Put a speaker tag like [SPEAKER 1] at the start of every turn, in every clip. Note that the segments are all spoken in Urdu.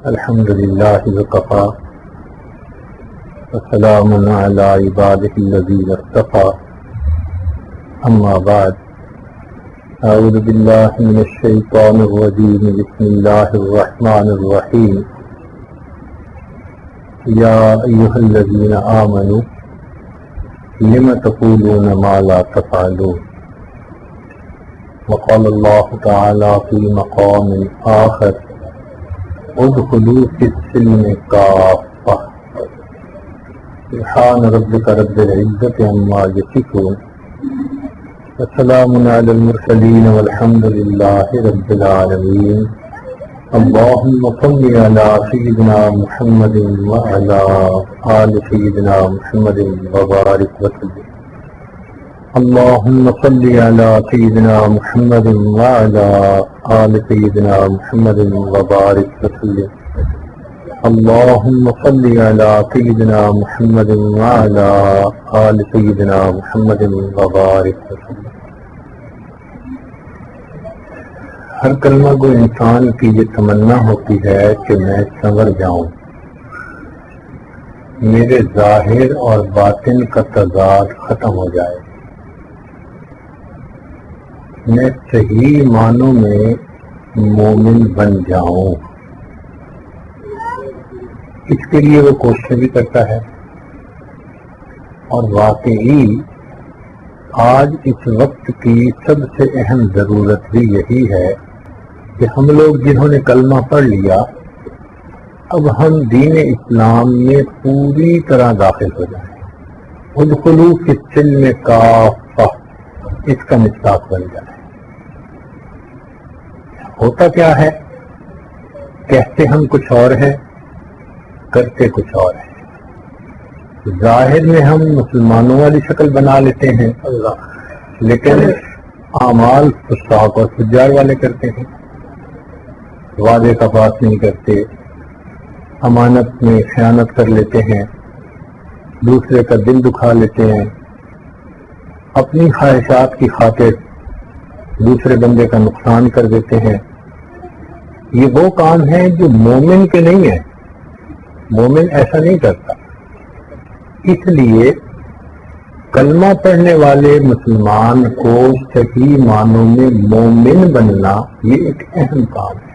[SPEAKER 1] الحمد لله وكفى وسلام على عباده الذين اصطفى أما بعد أعوذ بالله من الشيطان الرجيم بسم الله الرحمن الرحيم يا أيها الذين آمنوا لم تقولون ما لا تفعلون وقال الله تعالى في مقام آخر ادخلوا في السلم كافة سبحان ربك رب العزة عما يصفون وسلام على المرسلين والحمد لله رب العالمين اللهم صل على سيدنا محمد وعلى آل سيدنا محمد وبارك وسلم اللهم صل على سيدنا محمد وعلى آل سيدنا محمد وبارك وسلم اللهم صل على سيدنا محمد وعلى آل سيدنا محمد وبارك وسلم. ہر کلمہ کو انسان کی یہ تمنا ہوتی ہے کہ میں سنور جاؤں، میرے ظاہر اور باطن کا تضاد ختم ہو جائے، میں صحیح معنوں میں مومن بن جاؤں. اس کے لیے وہ کوشش بھی کرتا ہے، اور واقعی آج اس وقت کی سب سے اہم ضرورت بھی یہی ہے کہ ہم لوگ جنہوں نے کلمہ پڑھ لیا اب ہم دین اسلام میں پوری طرح داخل ہو جائیں. ادخلوا فی السلم کافہ اس کا مصداق بن جائے. ہوتا کیا ہے؟ کہتے ہم کچھ اور ہیں، کرتے کچھ اور ہیں. ظاہر میں ہم مسلمانوں والی شکل بنا لیتے ہیں لیکن اعمال فساق اور فجار والے کرتے ہیں. وعدے کا پاس نہیں کرتے، امانت میں خیانت کر لیتے ہیں، دوسرے کا دل دکھا لیتے ہیں، اپنی خواہشات کی خاطر دوسرے بندے کا نقصان کر دیتے ہیں. یہ وہ کام ہے جو مومن کے نہیں ہے. مومن ایسا نہیں کرتا. اس لیے کلمہ پڑھنے والے مسلمان کو صحیح معنوں میں مومن بننا یہ ایک اہم کام ہے.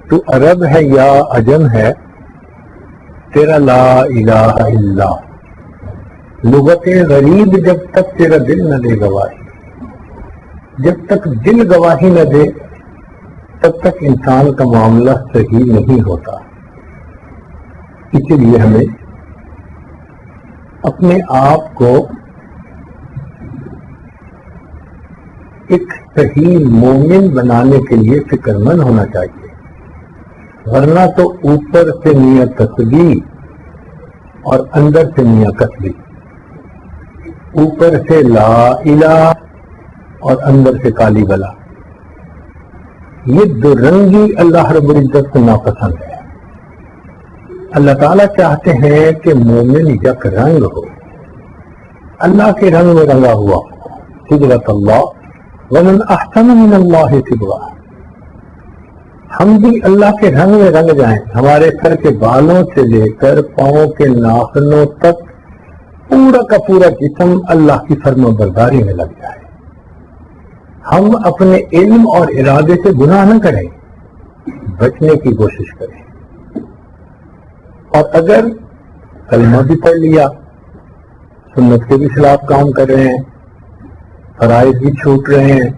[SPEAKER 1] تو عرب ہے یا عجم ہے، تیرا لا الہ الا لغت غریب جب تک تیرا دل نہ دے گواہی، جب تک دل گواہی نہ دے تب تک انسان کا معاملہ صحیح نہیں ہوتا. اسی لیے ہمیں اپنے آپ کو ایک صحیح مومن بنانے کے لیے فکر مند ہونا چاہیے، ورنہ تو اوپر سے میاں تسبیح اور اندر سے میاں کسبی، اوپر سے لا الہ اور اندر سے کالی بلا. یہ دو رنگی اللہ رب العزت کو ناپسند ہے. اللہ تعالیٰ چاہتے ہیں کہ مومن یک رنگ ہو، اللہ کے رنگ میں رنگا ہوا ہو. صبغۃ اللہ ومن احسن من اللہ صبغۃ. ہم بھی اللہ کے رنگ میں رنگ جائیں، ہمارے سر کے بالوں سے لے کر پاؤں کے ناخنوں تک پورا کا پورا جسم اللہ کی فرما برداری میں لگ جائے. ہم اپنے علم اور ارادے سے گناہ نہ کریں، بچنے کی کوشش کریں. اور اگر کلمہ بھی پڑھ لیا، سنت کے بھی خلاف کام کر رہے ہیں، فرائض بھی چھوٹ رہے ہیں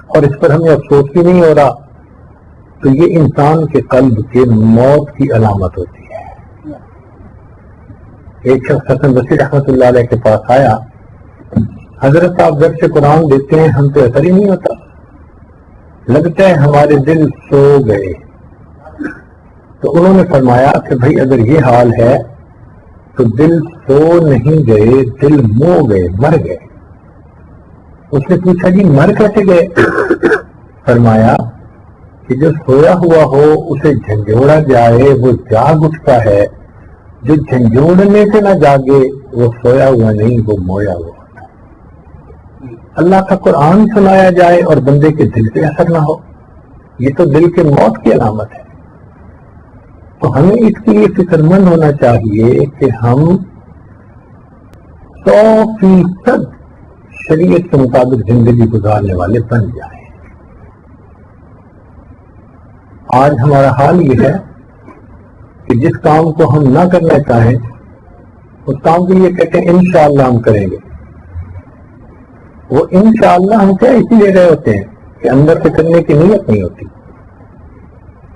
[SPEAKER 1] اور اس پر ہمیں افسوس بھی نہیں ہو رہا، تو یہ انسان کے قلب کے موت کی علامت ہوتی ہے. ایک شخص حسن بصری رحمۃ اللہ علیہ کے پاس آیا، حضرت آپ جب سے قرآن دیتے ہیں ہم تو اثر ہی نہیں ہوتا، لگتا ہے ہمارے دل سو گئے. تو انہوں نے فرمایا کہ بھائی اگر یہ حال ہے تو دل سو نہیں گئے، دل مو گئے، مر گئے. اس نے پوچھا جی مر کیسے گئے؟ فرمایا کہ جو سویا ہوا ہو اسے جھنجھوڑا جائے وہ جاگ اٹھتا ہے، جو جھنجھوڑنے سے نہ جاگے وہ سویا ہوا نہیں، وہ مویا ہوا. اللہ کا قرآن سنایا جائے اور بندے کے دل پہ اثر نہ ہو، یہ تو دل کے موت کی علامت ہے. تو ہمیں اس کے لیے فکر مند ہونا چاہیے کہ ہم 100% شریعت کے مطابق زندگی گزارنے والے بن جائیں. آج ہمارا حال یہ ہے کہ جس کام کو ہم نہ کرنا چاہیں اس کام کے لیے کہتے ہیں انشاءاللہ ہم کریں گے. وہ انشاءاللہ ہم کیا اسی لیے رہے ہوتے ہیں کہ اندر سے کرنے کی نیت نہیں ہوتی.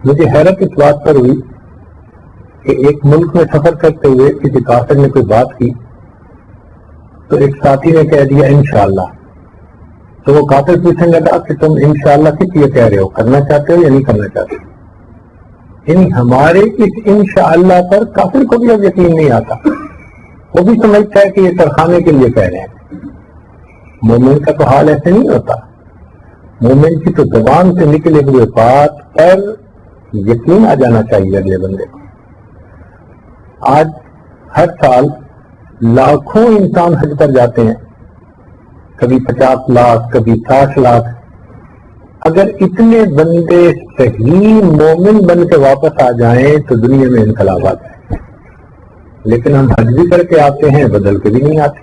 [SPEAKER 1] مجھے حیرت اس بات پر ہوئی کہ ایک ملک میں سفر کرتے ہوئے کسی کافر نے کوئی بات کی تو ایک ساتھی نے کہہ دیا انشاءاللہ. تو وہ کافر پوچھنے لگا کہ تم انشاءاللہ کس لیے کہہ رہے ہو, کرنا چاہتے ہو یا نہیں کرنا چاہتے؟ یعنی ہمارے اس انشاءاللہ پر کافر کو بھی اب یقین نہیں آتا. وہ بھی سمجھتا ہے کہ یہ ترخانے کے لیے کہہ رہے ہیں. مومن کا تو حال ایسے نہیں ہوتا. مومن کی تو زبان سے نکلے ہوئے بات پر یقین آ جانا چاہیے اگلے بندے کو. آج ہر سال لاکھوں انسان حج پر جاتے ہیں, کبھی 50 لاکھ, کبھی 60 لاکھ. اگر اتنے بندے صحیح مومن بن کے واپس آ جائیں تو دنیا میں انقلاب آ جائے. لیکن ہم حج بھی کر کے آتے ہیں, بدل کے بھی نہیں آتے.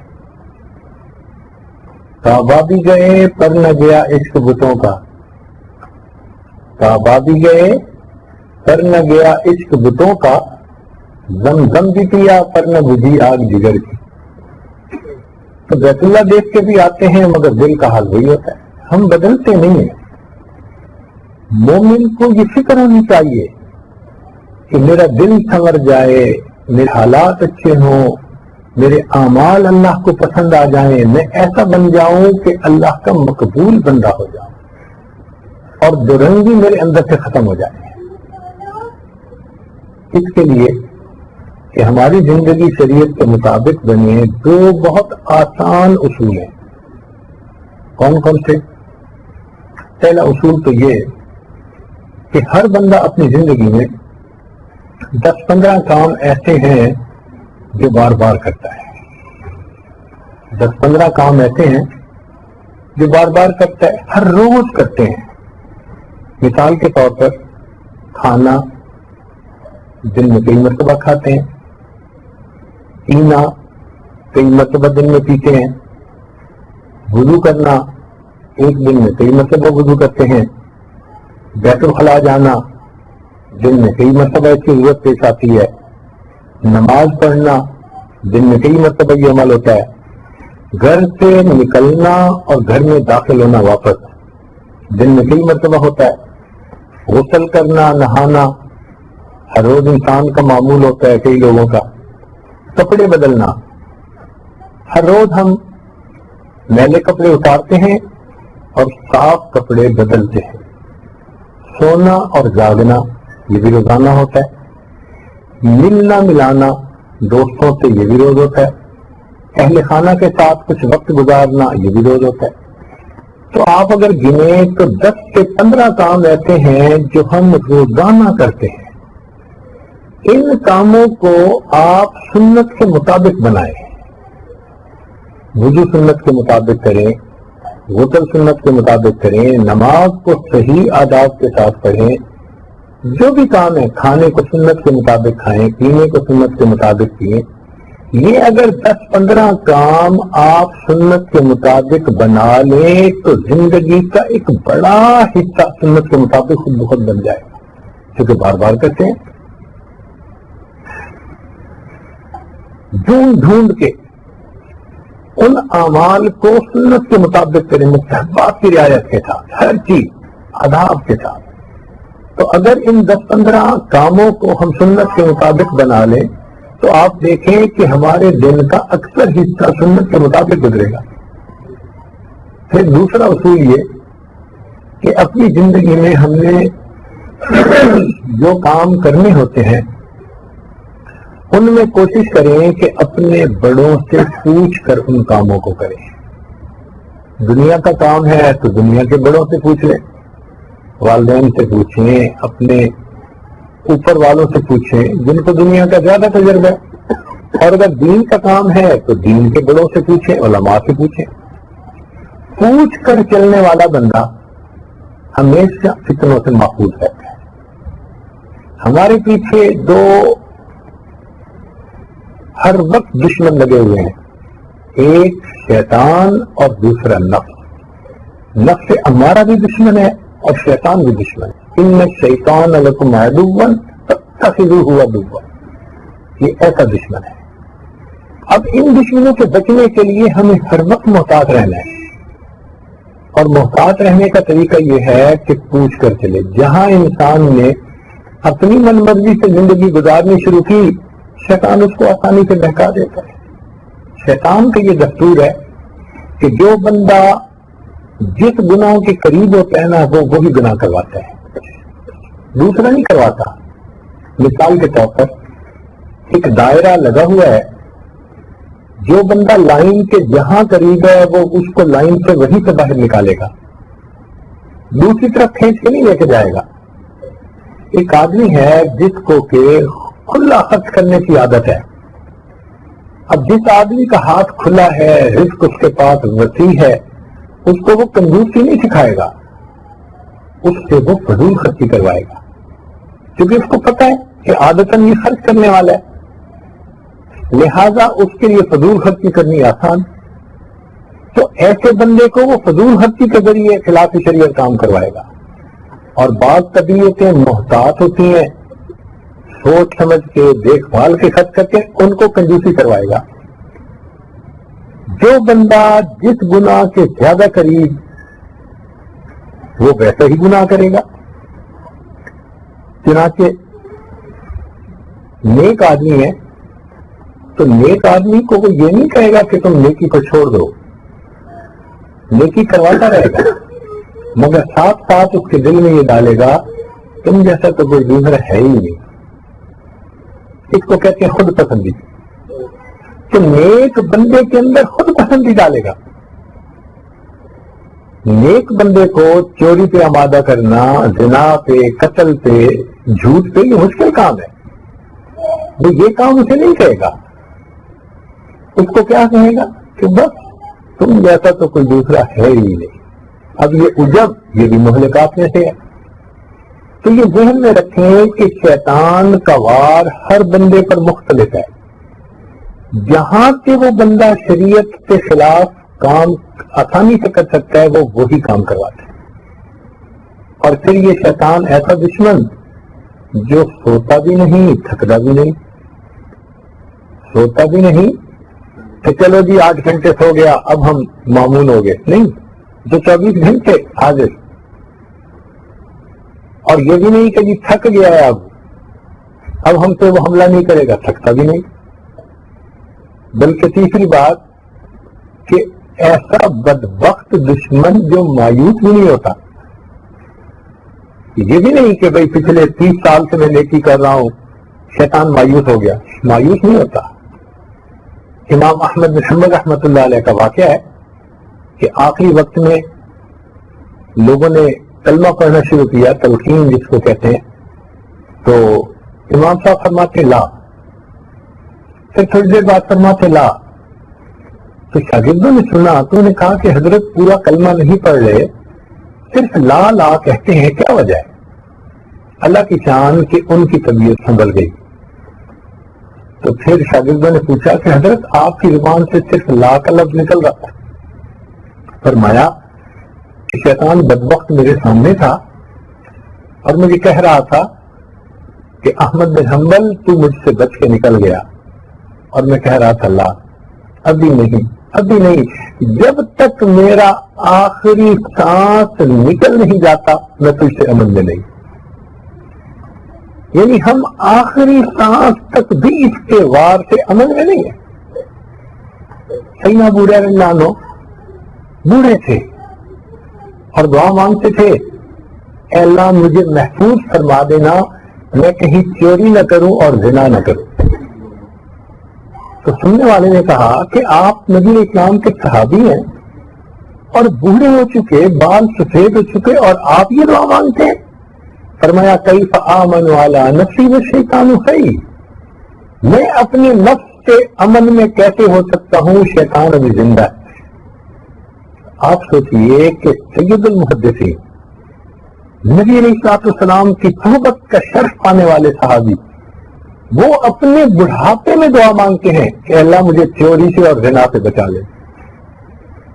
[SPEAKER 1] کعبہ بھی گئے پر نہ گیا عشق بتوں کا, کعبہ بھی گئے پر نہ گیا عشق بتوں کا, زمزم بھی پیا پر نہ بجھی آگ جگر کی. تو بیت اللہ دیکھ کے بھی آتے ہیں مگر دل کا حال وہی ہوتا ہے. ہم بدلتے نہیں ہیں. مومن کو یہ فکر ہونی چاہیے کہ میرا دل سنور جائے, میرے حالات اچھے ہوں, میرے اعمال اللہ کو پسند آ جائیں, میں ایسا بن جاؤں کہ اللہ کا مقبول بندہ ہو جاؤں اور درنگی میرے اندر سے ختم ہو جائے. اس کے لیے کہ ہماری زندگی شریعت کے مطابق بنے, دو بہت آسان اصول ہیں. کون کون سے؟ پہلا اصول تو یہ کہ ہر بندہ اپنی زندگی میں 10-15 کام ایسے ہیں جو بار بار کرتا ہے. 10-15 کام ایسے ہیں جو بار بار کرتا ہے, ہر روز کرتے ہیں. مثال کے طور پر کھانا دن میں کئی مرتبہ کھاتے ہیں, پینا کئی مرتبہ دن میں پیتے ہیں, وضو کرنا ایک دن میں کئی مرتبہ وضو کرتے ہیں, بیت الخلاء جانا دن میں کئی مرتبہ اس کی ضرورت پیش آتی ہے, نماز پڑھنا دن میں کئی مرتبہ یہ عمل ہوتا ہے, گھر سے نکلنا اور گھر میں داخل ہونا واپس دن میں کئی مرتبہ ہوتا ہے, غسل کرنا, نہانا ہر روز انسان کا معمول ہوتا ہے کئی لوگوں کا, کپڑے بدلنا ہر روز ہم میلے کپڑے اتارتے ہیں اور صاف کپڑے بدلتے ہیں, سونا اور جاگنا یہ بھی روزانہ ہوتا ہے, ملنا ملانا دوستوں سے یہ بھی روز ہوتا ہے, اہل خانہ کے ساتھ کچھ وقت گزارنا یہ بھی روز ہوتا ہے. تو آپ اگر گنیں تو 10 سے 15 کام ایسے ہیں جو ہم روزانہ کرتے ہیں. ان کاموں کو آپ سنت کے مطابق بنائیں, وضو سنت کے مطابق کریں, غسل سنت کے مطابق کریں, نماز کو صحیح آداب کے ساتھ پڑھیں, جو بھی کام ہے کھانے کو سنت کے مطابق کھائیں, پینے کو سنت کے مطابق پیئیں. یہ اگر 10-15 کام آپ سنت کے مطابق بنا لیں تو زندگی کا ایک بڑا حصہ سنت کے مطابق خود بخود بن جائے گا, کیونکہ بار بار کرتے ہیں. ڈھونڈ ڈھونڈ کے ان اعمال کو سنت کے مطابق کریں, مستحبات کی رعایت کے ساتھ, ہر چیز آداب کے ساتھ. تو اگر ان 10-15 کاموں کو ہم سنت کے مطابق بنا لیں تو آپ دیکھیں کہ ہمارے دن کا اکثر حصہ سنت کے مطابق گزرے گا. پھر دوسرا اصول یہ کہ اپنی زندگی میں ہم نے جو کام کرنے ہوتے ہیں ان میں کوشش کریں کہ اپنے بڑوں سے پوچھ کر ان کاموں کو کریں. دنیا کا کام ہے تو دنیا کے بڑوں سے پوچھ لیں, والدین سے پوچھیں, اپنے اوپر والوں سے پوچھیں جن کو دنیا کا زیادہ تجربہ ہے, اور اگر دین کا کام ہے تو دین کے بڑوں سے پوچھیں, علماء سے پوچھیں. پوچھ کر چلنے والا بندہ ہمیشہ فتنوں سے محفوظ رہتے ہیں. ہمارے پیچھے دو ہر وقت دشمن لگے ہوئے ہیں، ایک شیطان اور دوسرا نفس. نفس ہمارا بھی دشمن ہے اور شیطان بھی دشمن ہے. ان الشیطان لکم عدو فاتخذوہ عدوا، یہ ایسا دشمن ہے. اب ان دشمنوں سے بچنے کے لیے ہمیں ہر وقت محتاط رہنا ہے، اور محتاط رہنے کا طریقہ یہ ہے کہ پوچھ کر چلے. جہاں انسان نے اپنی من مرضی سے زندگی گزارنی شروع کی، شیطان اس کو آسانی سے بہکا دیتا ہے. شیطان کا یہ دستور ہے کہ جو بندہ جس گناہ کے قریب ہوتا ہے نا وہ وہی گناہ کرواتا ہے، دوسرا نہیں کرواتا. مثال کے طور پر ایک دائرہ لگا ہوا ہے، جو بندہ لائن کے جہاں قریب ہے وہ اس کو لائن سے وہیں سے باہر نکالے گا، دوسری طرف کھینچ کے نہیں لے کے جائے گا. ایک آدمی ہے جس کو کہ کھلا خرچ کرنے کی عادت ہے. اب جس آدمی کا ہاتھ کھلا ہے، رزق اس کے پاس وسیع ہے، اس کو وہ کنجوسی نہیں سکھائے گا، اس سے وہ فضول خرچی کروائے گا، کیونکہ اس کو پتہ ہے کہ عادتاً یہ خرچ کرنے والا ہے، لہذا اس کے لیے فضول خرچی کرنی آسان. تو ایسے بندے کو وہ فضول خرچی کے ذریعے خلاف شریعت کام کروائے گا. اور بعض طبیعتیں محتاط ہوتی ہیں، سوچ سمجھ کے دیکھ بھال کے خرچ کر کے ان کو کنجوسی کروائے گا. جو بندہ جس گناہ کے زیادہ قریب وہ ویسا ہی گناہ کرے گا. چنانچہ نیک آدمی ہے تو نیک آدمی کو وہ یہ نہیں کہے گا کہ تم نیکی کو چھوڑ دو، نیکی کرواتا رہے گا، مگر ساتھ ساتھ اس کے دل میں یہ ڈالے گا تم جیسا تو کوئی دوسرا ہے ہی نہیں. اس کو کہتے ہیں خود پسندی. کہ نیک بندے کے اندر خود پسندی ڈالے گا. نیک بندے کو چوری پہ آمادہ کرنا، زنا پہ، قتل پہ، جھوٹ پہ یہ مشکل کام ہے. وہ یہ کام اسے نہیں کہے گا، اس کو کیا کہے گا کہ بس تم جیسا تو کوئی دوسرا ہے ہی نہیں. اب یہ عجب، یہ بھی مہلکات میں سے ہے. تو یہ ذہن میں رکھیں کہ شیطان کا وار ہر بندے پر مختلف ہے. جہاں سے وہ بندہ شریعت کے خلاف کام آسانی سے کر سکتا ہے وہ وہی کام کرواتا ہے. اور پھر یہ شیطان ایسا دشمن جو سوتا بھی نہیں، تھکتا بھی نہیں. سوتا بھی نہیں کہ چلو جی 8 گھنٹے سو گیا اب ہم معمون ہو گئے، نہیں، جو 24 گھنٹے حاضر. اور یہ بھی نہیں کہ جی تھک گیا ہے اب ہم سے وہ حملہ نہیں کرے گا، تھکتا بھی نہیں. بلکہ تیسری بات کہ ایسا بدبخت دشمن جو مایوس بھی نہیں ہوتا. یہ بھی نہیں کہ بھئی پچھلے 30 سال سے میں نیکی کر رہا ہوں شیطان مایوس ہو گیا، مایوس نہیں ہوتا. امام احمد بن حنبل رحمۃ اللہ علیہ کا واقعہ ہے کہ آخری وقت میں لوگوں نے کلمہ پڑھنا شروع کیا، تلقین جس کو کہتے ہیں. تو امام صاحب فرماتے لا، پھر تھوڑی دیر بعد فرماتے لا. تو شاگردوں نے سنا تو انہوں نے کہا کہ حضرت پورا کلمہ نہیں پڑھ رہے، صرف لا لا کہتے ہیں، کیا وجہ ہے؟ اللہ کی شان کہ ان کی طبیعت سنبھل گئی. تو پھر شاگردوں نے پوچھا کہ حضرت آپ کی زبان سے صرف لا کا لفظ نکل رہا تھا. فرمایا کہ شیطان بدبخت میرے سامنے تھا اور مجھے کہہ رہا تھا کہ احمد بن حنبل تو مجھ سے بچ کے نکل گیا، اور میں کہہ رہا تھا لا، ابھی نہیں، ابھی نہیں. جب تک میرا آخری سانس نکل نہیں جاتا میں تجھ سے امن میں نہیں. یعنی ہم آخری سانس تک بھی اس کے وار سے امن میں نہیں ہیں. سیدنا ابو ہریرہ رضی اللہ عنہ بوڑھے تھے اور دعا مانگتے تھے، اے اللہ مجھے محفوظ فرما دینا، میں کہیں چوری نہ کروں اور زنا نہ کروں. تو سننے والے نے کہا کہ آپ نبی اسلام کے صحابی ہیں اور بوڑھے ہو چکے، بال سفید ہو چکے، اور آپ یہ دعا مانگتے ہیں؟ فرمایا کیف آمن علی نفسی والشیطان حی، میں اپنے نفس سے امن میں کیسے ہو سکتا ہوں، شیطان ابھی زندہ ہے. آپ سوچئے کہ سید المحدثین نبی علیہ السلام کی صحبت کا شرف پانے والے صحابی وہ اپنے بڑھاپے میں دعا مانگتے ہیں کہ اللہ مجھے چوری سے اور زنا سے بچا لے.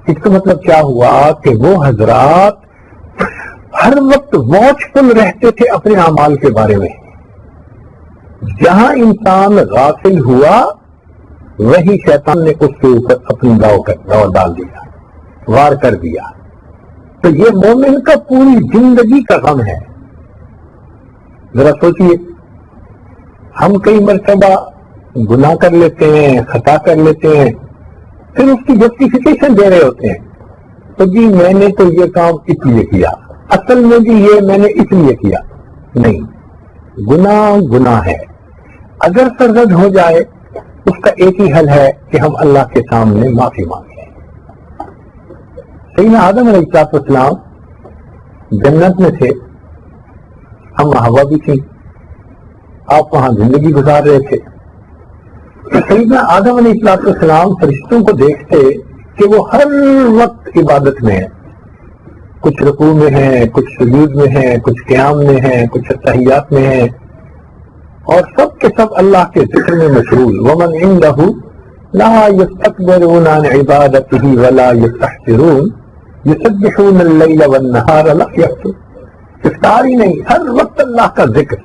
[SPEAKER 1] اس کا مطلب کیا ہوا کہ وہ حضرات ہر وقت واچ فل رہتے تھے اپنے اعمال کے بارے میں. جہاں انسان غافل ہوا وہی شیطان نے اس کے اوپر اپنی داؤ ڈال دیا, وار کر دیا. تو یہ مومن کا پوری زندگی کا غم ہے. ذرا سوچئے, ہم کئی مرتبہ گناہ کر لیتے ہیں, خطا کر لیتے ہیں, پھر اس کی جسٹیفیکیشن دے رہے ہوتے ہیں. تو جی میں نے تو یہ کام اس لیے کیا, اصل میں جی یہ میں نے اس لیے کیا. نہیں, گناہ گناہ ہے. اگر سرزد ہو جائے اس کا ایک ہی حل ہے کہ ہم اللہ کے سامنے معافی مانگیں. سیدنا آدم علیہ السلام جنت میں تھے, ہم حوا بھی تھی, آپ وہاں زندگی گزار رہے تھے. سیدنا آدم علیہ السلام فرشتوں کو دیکھتے کہ وہ ہر وقت عبادت میں ہیں, کچھ رکوع میں ہیں, کچھ سجود میں ہیں, کچھ قیام میں ہیں, کچھ تحیات میں ہیں, اور سب کے سب اللہ کے ذکر میں مشغول. ومن عنده لا يستكبرون عن عبادته ولا يستحسرون يسبحون الليل والنهار لا يفترون. افطار ہی نہیں, ہر وقت اللہ کا ذکر.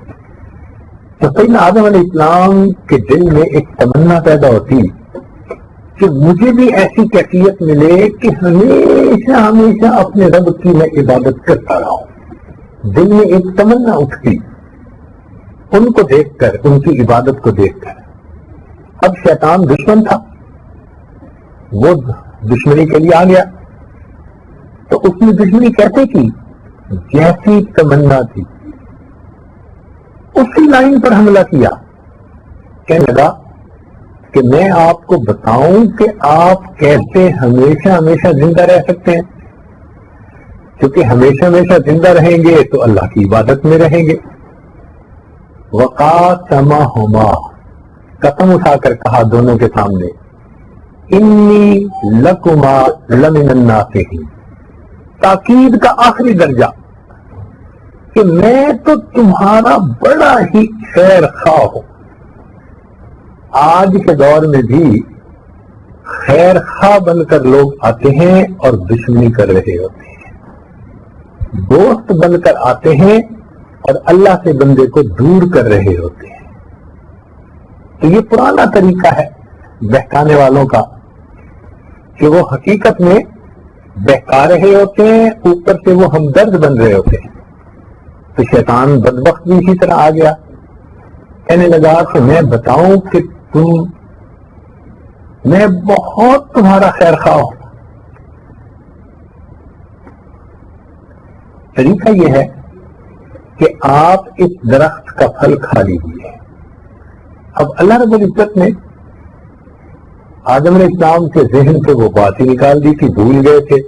[SPEAKER 1] تو سیدنا آدم علیہ السلام کے دل میں ایک تمنا پیدا ہوتی کہ مجھے بھی ایسی کیفیت ملے کہ ہمیشہ ہمیشہ اپنے رب کی میں عبادت کرتا رہا ہوں. دل میں ایک تمنا اٹھتی ان کو دیکھ کر, ان کی عبادت کو دیکھ کر. اب شیطان دشمن تھا, وہ دشمنی کے لیے آ گیا. تو اس نے دشمنی کیسے کی؟ جیسی تمنا تھی اسی لائن پر حملہ کیا. کہنے لگا کہ میں آپ کو بتاؤں کہ آپ کیسے ہمیشہ ہمیشہ زندہ رہ سکتے ہیں, کیونکہ ہمیشہ ہمیشہ زندہ رہیں گے تو اللہ کی عبادت میں رہیں گے. وقاسمہما, قسم اٹھا کر کہا دونوں کے سامنے, انی لکما لمن الناصحین. تاکید کا آخری درجہ کہ میں تو تمہارا بڑا ہی خیر خواہ ہوں. آج کے دور میں بھی خیر خواہ بن کر لوگ آتے ہیں اور دشمنی کر رہے ہوتے ہیں, دوست بن کر آتے ہیں اور اللہ سے بندے کو دور کر رہے ہوتے ہیں. تو یہ پرانا طریقہ ہے بہکانے والوں کا کہ وہ حقیقت میں بہکا رہے ہوتے ہیں, اوپر سے وہ ہمدرد بن رہے ہوتے ہیں. تو شیطان بدبخت بھی اسی طرح آ گیا, کہنے لگا کہ میں بتاؤں کہ میں بہت تمہارا خیر خواہ ہوں. طریقہ یہ ہے کہ آپ اس درخت کا پھل کھا لیجیے. اب اللہ رب العزت نے آدم علیہ السلام کے ذہن سے وہ بات ہی نکال دی تھی, بھول گئے تھے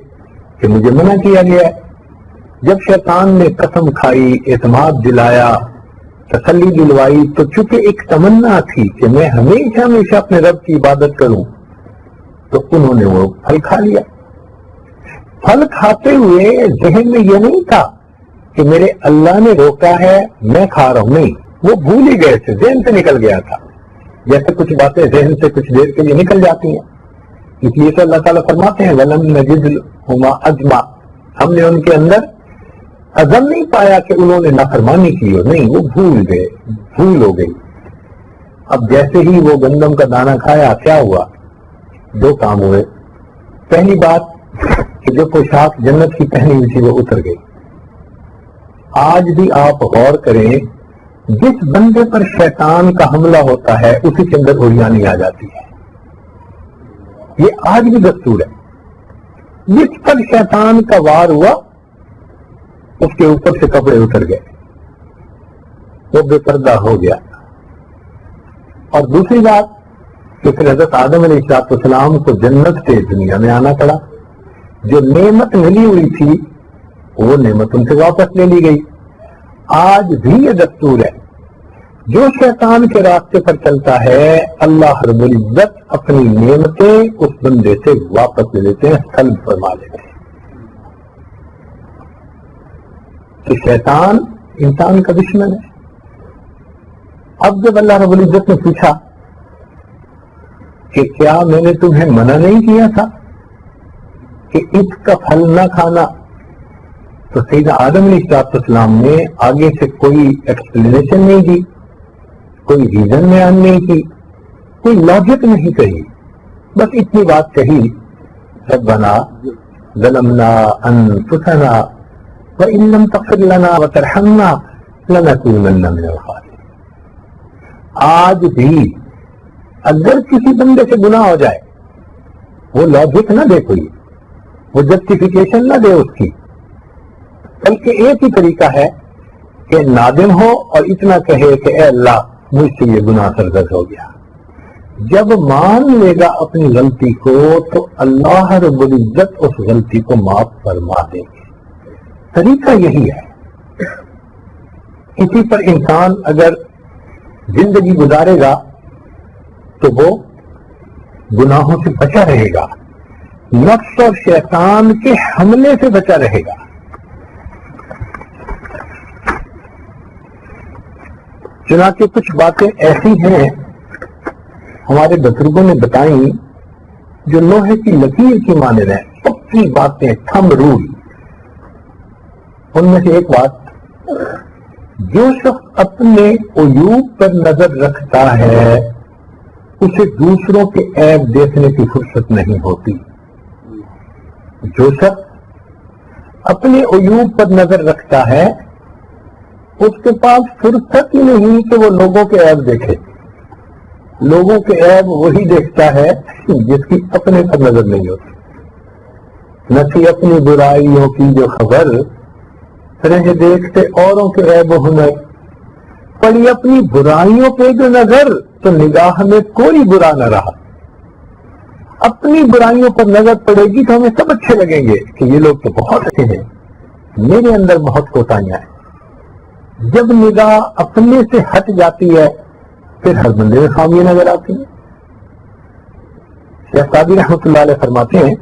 [SPEAKER 1] کہ مجھے منع کیا گیا ہے. جب شیطان نے قسم کھائی, اعتماد دلایا, تسلی دلوائی, تو چونکہ ایک تمنا تھی کہ میں ہمیشہ ہمیشہ اپنے رب کی عبادت کروں, تو انہوں نے وہ پھل کھا لیا. پھل کھاتے ہوئے ذہن میں یہ نہیں تھا کہ میرے اللہ نے روکا ہے میں کھا رہا ہوں, نہیں, وہ بھول ہی گئے تھے, ذہن سے نکل گیا تھا. جیسے کچھ باتیں ذہن سے کچھ دیر کے لیے نکل جاتی ہیں, اس لیے تو اللہ تعالیٰ فرماتے ہیں وَلَمْ نَجِدْ لَهُمَا عَزْمًا, ہم نے ان کے اندر عزم نہیں پایا کہ انہوں نے نافرمانی کی ہو, نہیں, وہ بھول گئے, بھول ہو گئی. اب جیسے ہی وہ گندم کا دانہ کھایا, کیا ہوا؟ دو کام ہوئے. پہلی بات کہ جو پوشاک جنت کی پہنی ہوئی تھی وہ اتر گئی. آج بھی آپ غور کریں, جس بندے پر شیطان کا حملہ ہوتا ہے اسی کے اندر اوریانی آ جاتی ہے. یہ آج بھی دستور ہے. جس پر شیطان کا وار ہوا اس کے اوپر سے کپڑے اتر گئے, وہ بے پردہ ہو گیا. اور دوسری بات کہ پھر حضرت آدم علیہ السلام کو جنت سے دنیا میں آنا پڑا. جو نعمت ملی ہوئی تھی وہ نعمت ان سے واپس لے لی گئی. آج بھی یہ دستور ہے, جو شیطان کے راستے پر چلتا ہے اللہ رب العزت اپنی نعمتیں اس بندے سے واپس لے لیتے ہیں, سلب فرما لیتے ہیں. کہ شیطان انسان کا دشمن ہے. اب جب اللہ رب العزت نے پوچھا کہ کیا میں نے تمہیں منع نہیں کیا تھا کہ اس کا پھل نہ کھانا، تو سیدنا آدم علیہ السلام نے آگے سے کوئی ایکسپلینیشن نہیں دی، کوئی ریزن بیان نہیں کی، کوئی لاجک نہیں کہی، بس اتنی بات کہی، ربنا ظلمنا انفسنا وان لم تغفر لنا وترحمنا لنكونن من الخاسرین. آج بھی اگر کسی بندے سے گناہ ہو جائے، وہ لاجک نہ دے، کوئی وہ جسٹیفیکیشن نہ دے اس کی، بلکہ ایک ہی طریقہ ہے کہ نادم ہو اور اتنا کہے کہ اے اللہ مجھ سے یہ گناہ سرزد ہو گیا. جب مان لے گا اپنی غلطی کو تو اللہ رب العزت اس غلطی کو معاف فرما دیں گے. طریقہ یہی ہے. اسی پر انسان اگر زندگی گزارے گا تو وہ گناہوں سے بچا رہے گا، نفس اور شیطان کے حملے سے بچا رہے گا. چنانچہ کچھ باتیں ایسی ہیں ہمارے بزرگوں نے بتائیں جو لوہے کی لکیر کی مانند ہیں، پکی باتیں، تھم رول. ان میں سے ایک بات، جو شخص اپنے عیوب پر نظر رکھتا ہے اسے دوسروں کے عیب دیکھنے کی فرصت نہیں ہوتی. جو شخص اپنے عیوب پر نظر رکھتا ہے اس کے پاس فرصت ہی نہیں کہ وہ لوگوں کے عیب دیکھے. لوگوں کے عیب وہی دیکھتا ہے جس کی اپنے پر نظر نہیں ہوتی. نہ کہ اپنی برائیوں کی جو خبر رہ دیکھتے اوروں کے عیب و ہنر، پڑی اپنی برائیوں پہ جو نظر تو نگاہ میں کوئی برا نہ رہا. اپنی برائیوں پر نظر پڑے گی تو ہمیں سب اچھے لگیں گے کہ یہ لوگ تو بہت اچھے ہیں، میرے اندر بہت کوتاہیاں ہیں. جب نگاہ اپنے سے ہٹ جاتی ہے پھر ہر بندے میں خامیاں نظر آتی ہیں. شیخ قادری رحمۃ اللہ علیہ فرماتے ہیں،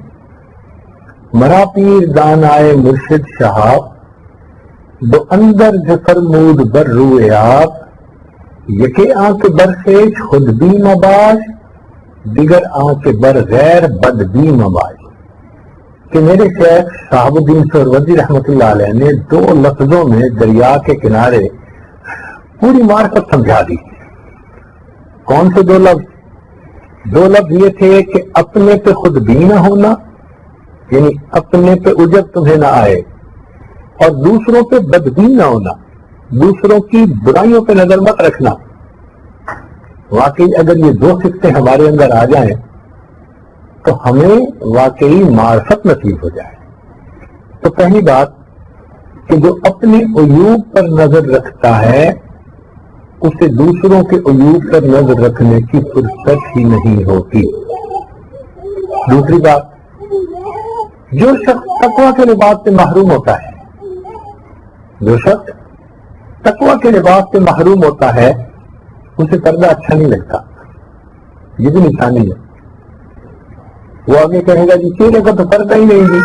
[SPEAKER 1] مرا پیر دان آئے مرشد شہاب، دو اندر جو فرمود بر روئے آپ، یکے آنکھ بر خیش خود بھی مباش، دیگر آنکھ بر غیر بد بھی مباش. کہ میرے شیخ صاحب الدین سہروردی رحمۃ اللہ علیہ نے 2 لفظوں میں دریا کے کنارے پوری معرفت سمجھا دی. کون سے 2 لفظ؟ 2 لفظ یہ تھے کہ اپنے پہ خود بھی نہ ہونا، یعنی اپنے پہ عجب تمہیں نہ آئے، اور دوسروں پہ بدبین نہ ہونا، دوسروں کی برائیوں پہ نظر مت رکھنا. واقعی اگر یہ 2 صفتیں ہمارے اندر آ جائیں تو ہمیں واقعی معرفت نصیب ہو جائے. تو پہلی بات کہ جو اپنے عیوب پر نظر رکھتا ہے اسے دوسروں کے عیوب پر نظر رکھنے کی فرصت ہی نہیں ہوتی. دوسری بات، جو شخص تقویٰ کے لباس سے محروم ہوتا ہے، جو شخص تقویٰ کے لباس سے محروم ہوتا ہے اسے پردہ اچھا نہیں لگتا. یہ بھی نشانی ہے. وہ آگے کہے گا جی چہرے کا تو پردہ ہی نہیں دی،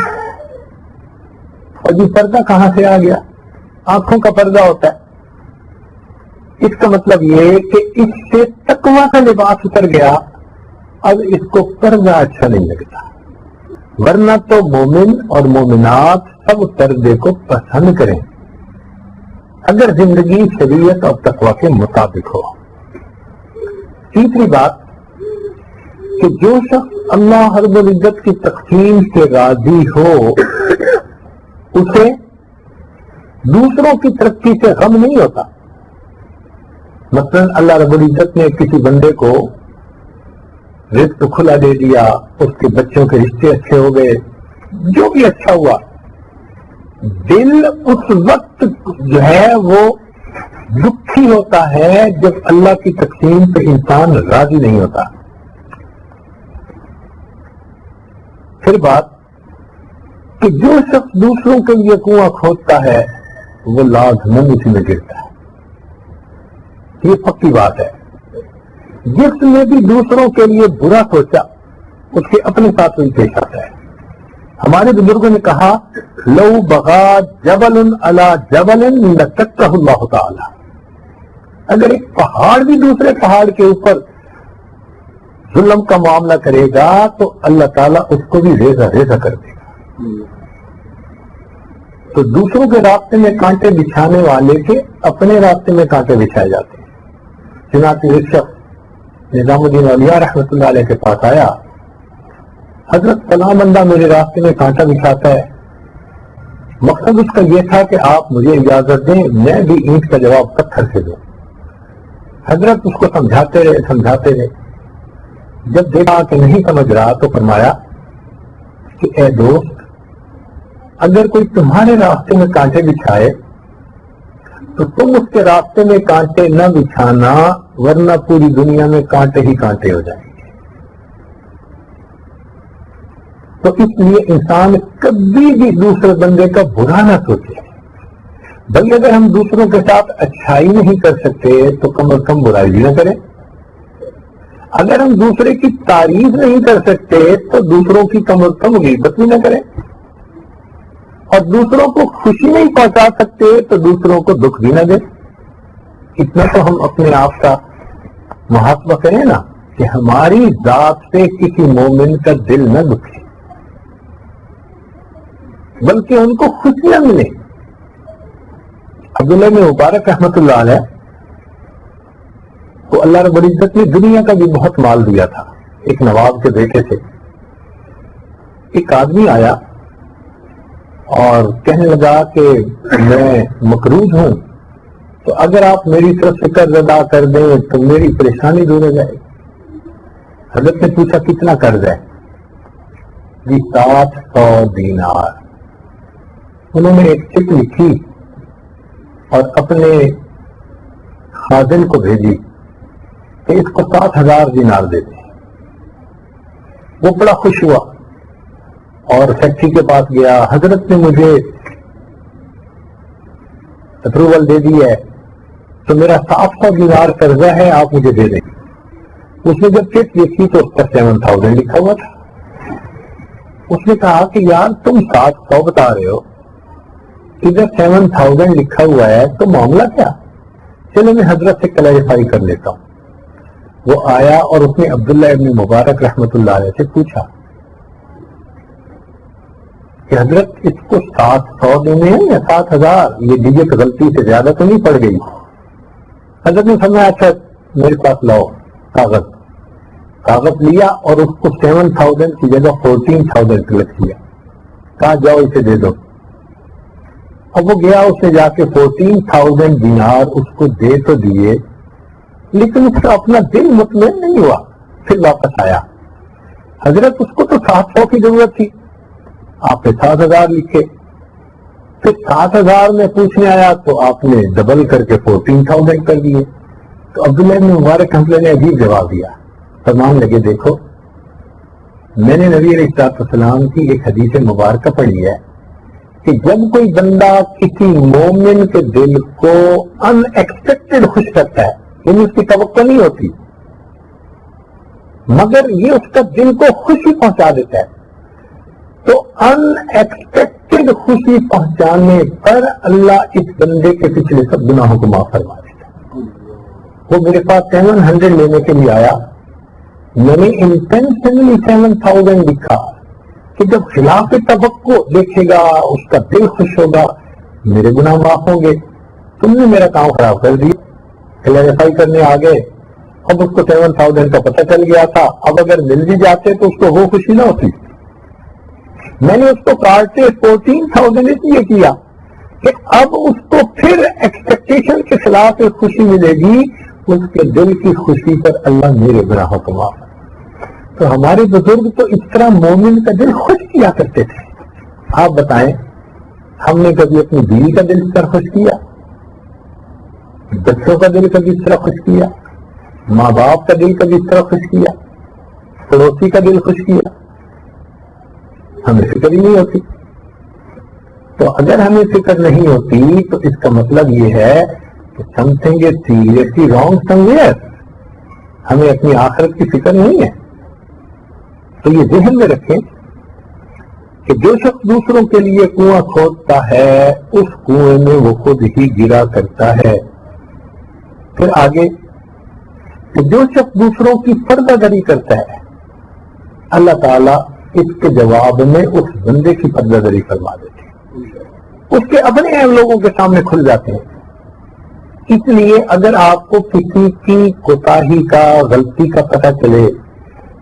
[SPEAKER 1] اور جی پردہ کہاں سے آ گیا؟ آنکھوں کا پردہ ہوتا ہے. اس کا مطلب یہ کہ اس سے تقویٰ کا لباس اتر گیا، اب اس کو پردہ اچھا نہیں لگتا. ورنہ تو مومن اور مومنات سب پردے کو پسند کریں اگر زندگی شریعت اور تقویٰ کے مطابق ہو. تیسری بات کہ جو شخص اللہ رب العزت کی تقسیم سے راضی ہو اسے دوسروں کی ترقی سے غم نہیں ہوتا. مثلا اللہ رب العزت نے کسی بندے کو رزق کھلا دے دیا، اس کے بچوں کے رشتے اچھے ہو گئے، جو بھی اچھا ہوا، دل اس وقت جو ہے وہ دکھی ہوتا ہے جب اللہ کی تقسیم پہ انسان راضی نہیں ہوتا. پھر بات کہ جو شخص دوسروں کے لیے کنواں کھودتا ہے وہ لازمن اسی میں گرتا ہے. یہ پکی بات ہے. جس نے بھی دوسروں کے لیے برا سوچا اس کے اپنے ساتھ وہی پیش آتا ہے. ہمارے بزرگوں نے کہا لو بغا جبل علی جبل لتکہ اللہ تعالی، اگر ایک پہاڑ بھی دوسرے پہاڑ کے اوپر ظلم کا معاملہ کرے گا تو اللہ تعالیٰ اس کو بھی ریزہ ریزہ کر دے گا. تو دوسروں کے راستے میں کانٹے بچھانے والے کے اپنے راستے میں کانٹے بچھائے جاتے ہیں. چنانچہ ایک شخص نظام الدین اولیاء رحمۃ اللہ علیہ کے پاس آیا، حضرت فلاں بندہ میرے راستے میں کانٹا بچھاتا ہے. مقصد اس کا یہ تھا کہ آپ مجھے اجازت دیں میں بھی اینٹ کا جواب پتھر سے دوں. حضرت اس کو سمجھاتے رہے. جب دیکھا کہ نہیں سمجھ رہا تو فرمایا کہ اے دوست، اگر کوئی تمہارے راستے میں کانٹے بچھائے تو تم اس کے راستے میں کانٹے نہ بچھانا، ورنہ پوری دنیا میں کانٹے ہی کانٹے ہو جائیں گے. تو اس لیے انسان کبھی بھی دوسرے بندے کا برا نہ سوچے. بھائی اگر ہم دوسروں کے ساتھ اچھائی نہیں کر سکتے تو کم از کم برائی بھی نہ کریں. اگر ہم دوسرے کی تعریف نہیں کر سکتے تو دوسروں کی کم از کم غیبت بھی نہ کریں. اور دوسروں کو خوشی نہیں پہنچا سکتے تو دوسروں کو دکھ بھی نہ دیں. اتنا تو ہم اپنے آپ کا محاسبہ کریں نا کہ ہماری ذات سے کسی مومن کا دل نہ دکھے بلکہ ان کو خوشیاں ملے. عبداللہ بن مبارک رحمۃ اللہ علیہ کو اللہ رب العزت نے دنیا کا بھی بہت مال دیا تھا. ایک نواب کے بیٹے تھے. ایک آدمی آیا اور کہنے لگا کہ میں مقروض ہوں، تو اگر آپ میری طرف سے قرض ادا کر دیں تو میری پریشانی دور ہو جائے گی. حضرت نے پوچھا کتنا قرض ہے؟ جی 700 دینار. انہوں نے ایک چٹ لکھی اور اپنے خازن کو بھیجی کہ اس کو 7,000 دینار دے دیں. وہ بڑا خوش ہوا اور فیکٹری کے پاس گیا. حضرت نے مجھے اپروول دے دی ہے تو میرا 700 دینار قرضہ ہے، آپ مجھے دے دیں. اس نے جب چیک دیکھی تو اس پر 7,000 لکھا ہوا تھا. اس نے کہا کہ یار تم 700 بتا رہے ہو، ادھر 7,000 لکھا ہوا ہے، تو معاملہ کیا؟ چلو میں حضرت سے کلیریفائی کر لیتا ہوں. وہ آیا اور اس نے عبداللہ ابن مبارک رحمۃ اللہ علیہ سے پوچھا کہ حضرت اس کو 700 دینے ہیں یا 7,000؟ یہ ڈیجٹ غلطی سے زیادہ تو نہیں پڑ گئی؟ حضرت نے فرمایا اچھا میرے پاس لاؤ کاغذ. کاغذ لیا اور اس کو 7,000 کی جگہ 14,000 لکھ دیا. کہا جاؤ اسے دے دو. اب وہ گیا، اس نے جا کے 14,000 دینار اس کو دے تو دیے، لیکن اس کا اپنا دل مطمئن نہیں ہوا. پھر واپس آیا. حضرت اس کو تو 700 کی ضرورت تھی، آپ نے 7,000 لکھے. پھر 7,000 میں پوچھنے آیا تو آپ نے ڈبل کر کے 14,000 کر دیے. تو عبداللہ بن مبارک حملہ نے عجیب جواب دیا. فرمان لگے دیکھو میں نے نبی علیہ السلام کی ایک حدیث مبارکہ پڑھی ہے کہ جب کوئی بندہ کسی مومن کے دل کو ان ایکسپیکٹڈ خوش کرتا ہے، یعنی اس کی توقع نہیں ہوتی مگر یہ اس کا دل کو خوشی پہنچا دیتا ہے، تو ان ایکسپیکٹڈ خوشی پہنچانے پر اللہ اس بندے کے پچھلے سب گناہوں کو معاف فرما دیتا ہے. وہ میرے پاس 700 لینے کے لیے آیا. میں نے انٹینشنلی 7,000 لکھا کہ جب خلاف توقع دیکھے گا اس کا دل خوش ہوگا، میرے گناہ معاف ہوں گے. تم نے میرا کام خراب کر دیا. کلیریفائی کرنے آ گئے. اب اس کو 7,000 کا پتہ چل گیا تھا. اب اگر مل بھی جاتے تو اس کو وہ خوشی نہ ہوتی. میں نے اس کو کاٹ کے 14,000 اس لیے کیا کہ اب اس کو پھر ایکسپیکٹیشن کے خلاف ایک خوشی ملے گی. اس کے دل کی خوشی پر اللہ میرے گناہوں کو معاف. تو ہمارے بزرگ تو اس طرح مومن کا دل خوش کیا کرتے تھے. آپ بتائیں ہم نے کبھی اپنی بیوی کا دل اس طرح خوش کیا؟ بچوں کا دل کبھی اس طرح خوش کیا؟ ماں باپ کا دل کبھی اس طرح خوش کیا؟ پڑوسی کا دل خوش کیا؟ ہمیں فکر ہی نہیں ہوتی. تو اگر ہمیں فکر نہیں ہوتی تو اس کا مطلب یہ ہے کہ something is seriously wrong some where. ہمیں اپنی آخرت کی فکر نہیں ہے. تو یہ ذہن میں رکھیں کہ جو شخص دوسروں کے لیے کنواں کھودتا ہے اس کنویں میں وہ خود ہی گرا کرتا ہے. پھر آگے کہ جو شخص دوسروں کی پردہ داری کرتا ہے اللہ تعالیٰ اس کے جواب میں اس بندے کی پردہ داری کروا دیتے ہیں. اس کے اپنے اہم لوگوں کے سامنے کھل جاتے ہیں. اس لیے اگر آپ کو کسی کی کوتاہی کا غلطی کا پتہ چلے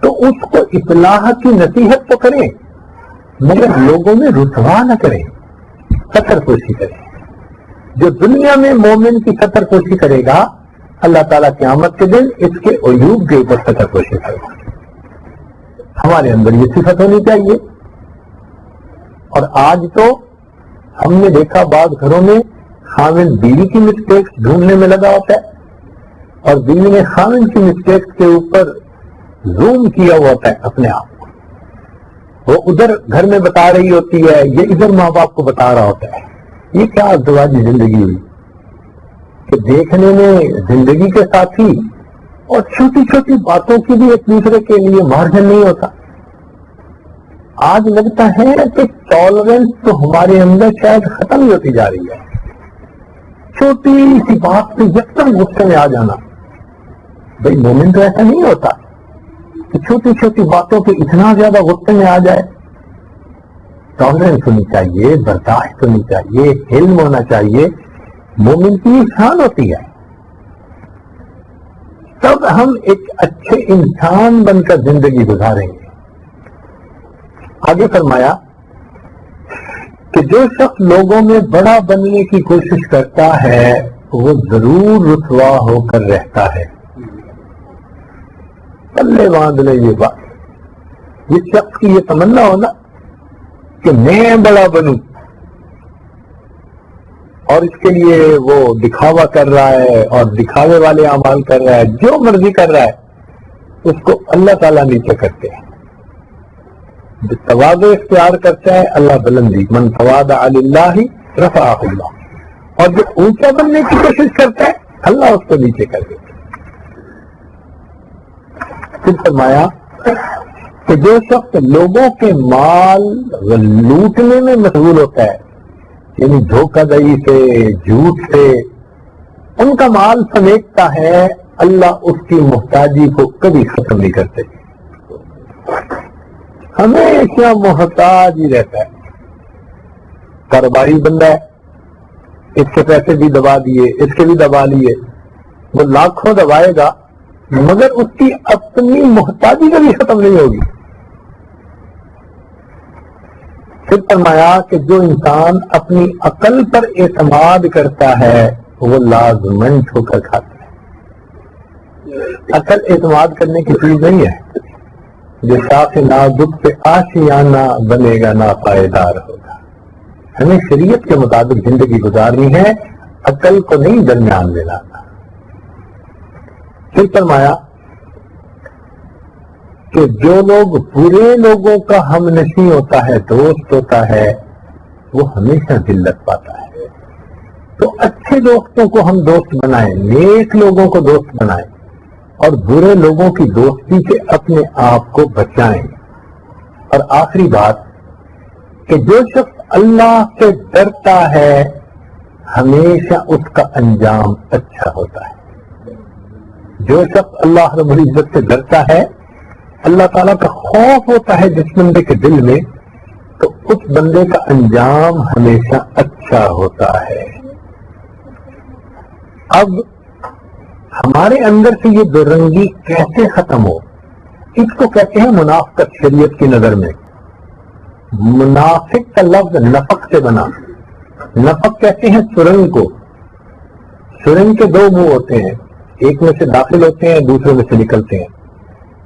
[SPEAKER 1] تو اس کو اصلاح کی نصیحت تو کریں مگر لوگوں میں رسوا نہ کریں, ستر پوشی کریں. جو دنیا میں مومن کی ستر پوشی کرے گا اللہ تعالیٰ قیامت کے دن اس کے عیوب کے اوپر ستر پوشی کرے گا. ہمارے اندر یہ صفت ہونی چاہیے. اور آج تو ہم نے دیکھا بعض گھروں میں خاوند بیوی کی مسٹیکس ڈھونڈنے میں لگا ہوتا ہے اور بیوی نے خاوند کی مسٹیکس کے اوپر زوم کیا ہوا ہوتا ہے اپنے آپ کو. وہ ادھر گھر میں بتا رہی ہوتی ہے, یہ ادھر ماں باپ کو بتا رہا ہوتا ہے. یہ کیا ازدواجی زندگی ہوئی کہ دیکھنے میں زندگی کے ساتھی اور چھوٹی چھوٹی باتوں کی بھی ایک دوسرے کے لیے مارجن نہیں ہوتا. آج لگتا ہے کہ ٹالرنس تو ہمارے اندر شاید ختم ہی ہوتی جا رہی ہے. چھوٹی سی بات پہ یکدم غصے میں آ جانا. بھائی مومن تو ایسا نہیں ہوتا کہ چھوٹی چھوٹی باتوں پہ اتنا زیادہ غصے میں آ جائے. ٹالرنس ہونی چاہیے, برداشت ہونی چاہیے, علم ہونا چاہیے. مومن کی شان ہوتی ہے. تب ہم ایک اچھے انسان بن کر زندگی گزاریں گے. آگے فرمایا کہ جو شخص لوگوں میں بڑا بننے کی کوشش کرتا ہے وہ ضرور رسوا ہو کر رہتا ہے. پلے باندھ لے یہ بات. جس شخص کی یہ تمنا ہو نا کہ میں بڑا بنوں اور اس کے لیے وہ دکھاوا کر رہا ہے اور دکھاوے والے اعمال کر رہا ہے, جو مرضی کر رہا ہے, اس کو اللہ تعالیٰ نیچے کرتے ہیں. جو تواضع اختیار کرتا ہے اللہ بلندی, من تواضع للہ رفعہ اللہ. اور جو اونچا بننے کی کوشش کرتا ہے اللہ اس کو نیچے کر دیتا ہے. پھر فرمایا کہ جو شخص لوگوں کے مال لوٹنے میں مشغول ہوتا ہے, یعنی دھوکہ دہی سے, جھوٹ سے ان کا مال سمیٹتا ہے, اللہ اس کی محتاجی کو کبھی ختم نہیں کرتے. ہمیشہ محتاج ہی رہتا ہے. کاروباری بندہ ہے, اس کے پیسے بھی دبا دیے, اس کے بھی دبا لیے, وہ لاکھوں دبائے گا مگر اس کی اپنی محتاجی کبھی ختم نہیں ہوگی. پھر فرمایا کہ جو انسان اپنی عقل پر اعتماد کرتا ہے وہ لازمن ٹھوکر کھاتا ہے. عقل اعتماد کرنے کی چیز نہیں ہے. جو شاخ نازک پہ آشیانہ بنے گا نا پائیدار ہوگا. ہمیں شریعت کے مطابق زندگی گزارنی ہے, عقل کو نہیں درمیان میں لانا. پھر فرمایا کہ جو لوگ برے لوگوں کا ہم نشیں ہوتا ہے, دوست ہوتا ہے, وہ ہمیشہ ذلت پاتا ہے. تو اچھے دوستوں کو ہم دوست بنائیں, نیک لوگوں کو دوست بنائیں اور برے لوگوں کی دوستی سے اپنے آپ کو بچائیں. اور آخری بات کہ جو شخص اللہ سے ڈرتا ہے ہمیشہ اس کا انجام اچھا ہوتا ہے. جو شخص اللہ رب العزت سے ڈرتا ہے, اللہ تعالیٰ کا خوف ہوتا ہے جس بندے کے دل میں, تو اس بندے کا انجام ہمیشہ اچھا ہوتا ہے. اب ہمارے اندر سے یہ دو رنگی کیسے ختم ہو؟ اس کو کہتے ہیں منافقت. شریعت کی نظر میں منافق کا لفظ نفق سے بنا. نفق کہتے ہیں سرنگ کو. سرنگ کے دو منہ ہوتے ہیں, ایک میں سے داخل ہوتے ہیں, دوسرے میں سے نکلتے ہیں.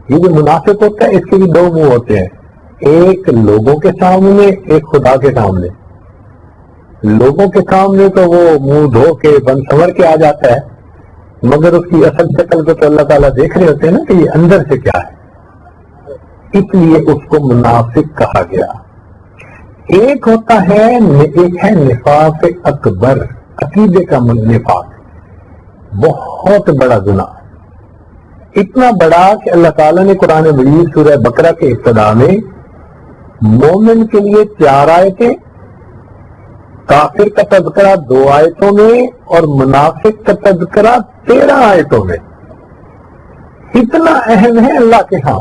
[SPEAKER 1] یہ جو منافق ہوتا ہے اس کے بھی دو منہ ہوتے ہیں, ایک لوگوں کے سامنے, ایک خدا کے سامنے. لوگوں کے سامنے تو وہ منہ دھو کے بن سنور کے آ جاتا ہے, مگر اس کی اصل شکل کو تو اللہ تعالیٰ دیکھ رہے ہوتے ہیں نا کہ یہ اندر سے کیا ہے. اس لیے اس کو منافق کہا گیا. ایک ہوتا ہے, ایک ہے نفاق اکبر, عقیدے کا نفاق, بہت بڑا گناہ, اتنا بڑا کہ اللہ تعالیٰ نے قرآن مجید سورہ بقرہ کے ابتدا میں مومن کے لیے 4 آیتیں، کافر کا تذکرہ 2 آیتوں میں اور منافق کا تذکرہ 13 آیتوں میں. اتنا اہم ہے اللہ کے ہاں.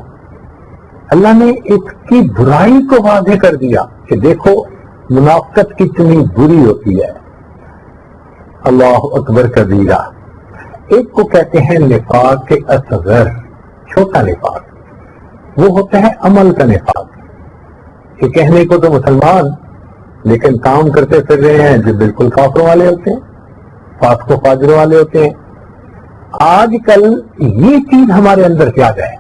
[SPEAKER 1] اللہ نے اس کی برائی کو واضح کر دیا کہ دیکھو منافقت کتنی بری ہوتی ہے. اللہ اکبر کبیرہ. ایک کو کہتے ہیں نفاق اصغر، چھوٹا نفاق. وہ ہوتا ہے عمل کا نفاق، کہ کہنے کو تو مسلمان لیکن کام کرتے پھر رہے ہیں جو بالکل کافروں والے ہوتے ہیں، فاسق و فاجروں والے ہوتے ہیں. آج کل یہ چیز ہمارے اندر زیادہ ہے،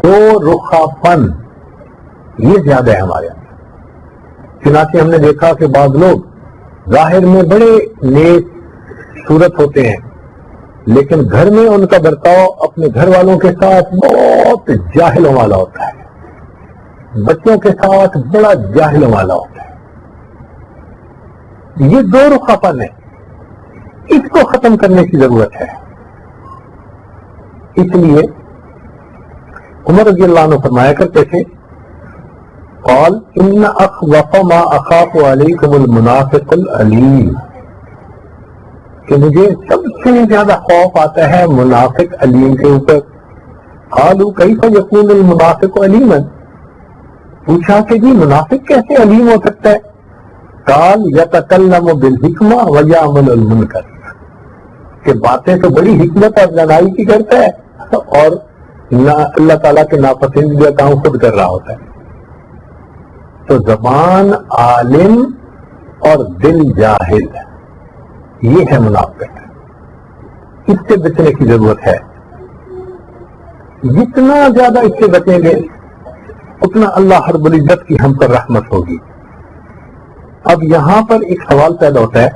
[SPEAKER 1] 2 رخا پن یہ زیادہ ہے ہمارے اندر. چنانچہ ہم نے دیکھا کہ بعض لوگ ظاہر میں بڑے نیک صورت ہوتے ہیں لیکن گھر میں ان کا برتاؤ اپنے گھر والوں کے ساتھ بہت جاہلوں والا ہوتا ہے، بچوں کے ساتھ بڑا جاہلوں والا ہوتا ہے. یہ 2 رخا پن ہے، اس کو ختم کرنے کی ضرورت ہے. اس لیے عمر رضی اللہ عنہ فرمایا کرتے تھے قال ان اخوف ما اخاف علیکم المنافق العلیم، کہ مجھے سب سے زیادہ خوف آتا ہے منافق علیم کے اوپر. قالوا کیف یکون المنافق علیما، پوچھا کہ جی منافق کیسے علیم ہو سکتا ہے؟ قال یتکلم بالحکمہ ویعمل المنکر، کہ باتیں تو بڑی حکمت اور دانائی کی کرتا ہے اور اللہ تعالیٰ کے ناپسندیدہ کام خود کر رہا ہوتا ہے. تو زبان عالم اور دل جاہل، یہ ہے منافق. اس سے بچنے کی ضرورت ہے. جتنا زیادہ اس سے بچیں گے اتنا اللہ رب العزت کی ہم پر رحمت ہوگی. اب یہاں پر ایک سوال پیدا ہوتا ہے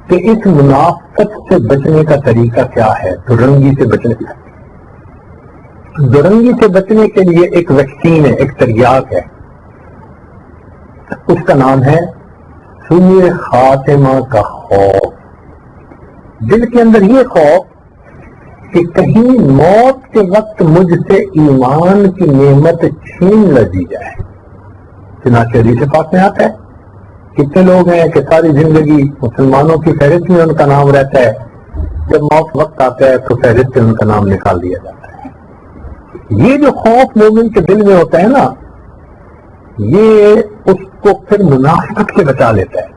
[SPEAKER 1] کہ اس منافقت سے بچنے کا طریقہ کیا ہے؟ دورنگی سے بچنے کا. دورنگی سے بچنے کے لیے ایک ویکسین ہے، ایک تریاق ہے، اس کا نام ہے سوء خاتمہ کا خوف. دل کے اندر یہ خوف کہ کہیں موت کے وقت مجھ سے ایمان کی نعمت چھین نہ دی جائے. چنانچہ حدیث پاک میں آتا ہے کتنے لوگ ہیں کہ ساری زندگی مسلمانوں کی فہرست میں ان کا نام رہتا ہے، جب موت وقت آتا ہے تو فہرست سے ان کا نام نکال دیا جاتا ہے. یہ جو خوف مومن کے دل میں ہوتا ہے نا، یہ اس کو پھر منافقت سے بچا لیتا ہے.